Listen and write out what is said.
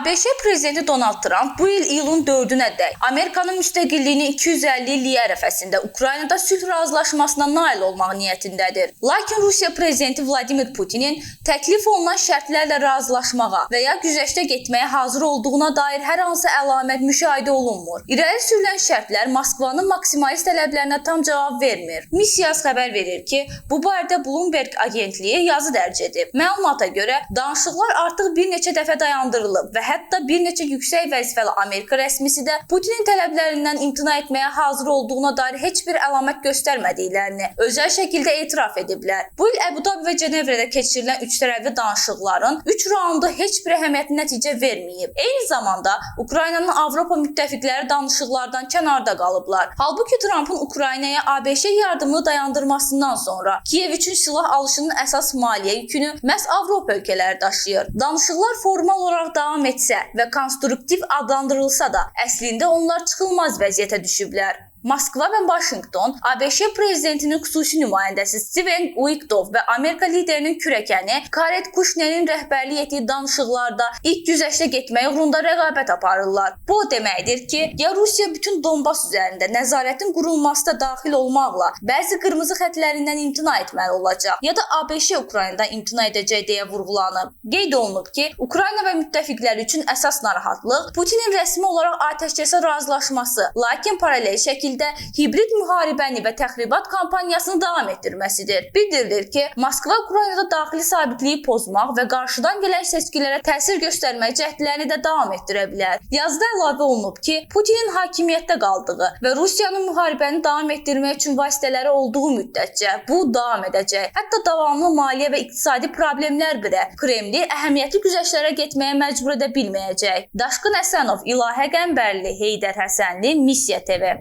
ABŞ prezidenti Donald Trump bu il iyulun 4-ədək Amerikanın müstəqilliyini 250 illik ərəfəsində Ukraynada sülh razılaşmasına nail olmaq niyyətindədir. Lakin Rusiya prezidenti Vladimir Putinin təklif olunan şərtlərlə razılaşmağa və ya güzəştə getməyə hazır olduğuna dair hər hansı əlamət müşahidə olunmur. İrəli sürülən şərtlər Moskvanın maksimalist tələblərinə tam cavab vermir. Missiyas xəbər verir ki, bu barədə Bloomberg agentliyi yazı dərc edib. Məlumata görə danışıqlar artıq bir neçə dəfə dayandırılıb və hətta bir neçə yüksək vəzifəli Amerika rəsmisi də Putinin tələblərindən imtina etməyə hazır olduğuna dair heç bir əlamət göstərmədiklərini özəl şəkildə etiraf ediblər. Bu il Əbu-Dabi və Cenevrədə keçirilən üçtərəfli danışıqların 3 raundu heç bir əhəmiyyətli nəticə verməyib. Eyni zamanda Ukraynanın Avropa müttəfiqləri danışıqlardan kənarda qalıblar. Halbuki Trumpın Ukraynaya ABŞ yardımını dayandırmasından sonra Kiyev üçün silah alışının əsas maliyyə yükünü məhz Avropa ölkələri daşıyır. Danışıqlar formal olaraq davam etsə və konstruktiv adlandırılsa da, əslində onlar çıxılmaz vəziyyətə düşüblər. Moskva və Washington ABŞ prezidentinin xüsusi nümayəndəsi Steven Witkoff və Amerika liderinin kürəkəni Jared Kushnerin rəhbərlik etdiyi danışıqlarda ilk güzəştə getmək uğrunda rəqabət aparırlar. Bu o deməkdir ki, ya Rusiya bütün Donbas üzərində nəzarətin qurulmasına daxil olmaqla bəzi qırmızı xətlərindən imtina etməli olacaq, ya da ABŞ Ukraynadan imtina edəcək deyə vurğulanıb. Qeyd olunub ki, Ukrayna və müttəfiqləri üçün əsas narahatlıq Putinin rəsmi olaraq atəşkəsə razılaşması, lakin paralel şəkildə hibrid müharibəni və təxribat kampaniyasını davam etdirməsidir. Bildirilir ki, Moskva Ukraynada daxili sabitliyi pozmaq və qarşıdan gələn seçkilərə təsir göstərmək cəhdlərini də davam etdirə bilər. Yazıda əlavə olunub ki, Putinin hakimiyyətdə qaldığı və Rusiyanın müharibəni davam etdirmək üçün vasitələri olduğu müddətcə bu davam edəcək. Hətta davamlı maliyyə və iqtisadi problemlər belə Kremli əhəmiyyətli güzəştlərə getməyə məcbur edə bilməyəcək. Daşqın Əsənov, İlahə Qəmbərli, Heydər Həsənli, Missiya TV.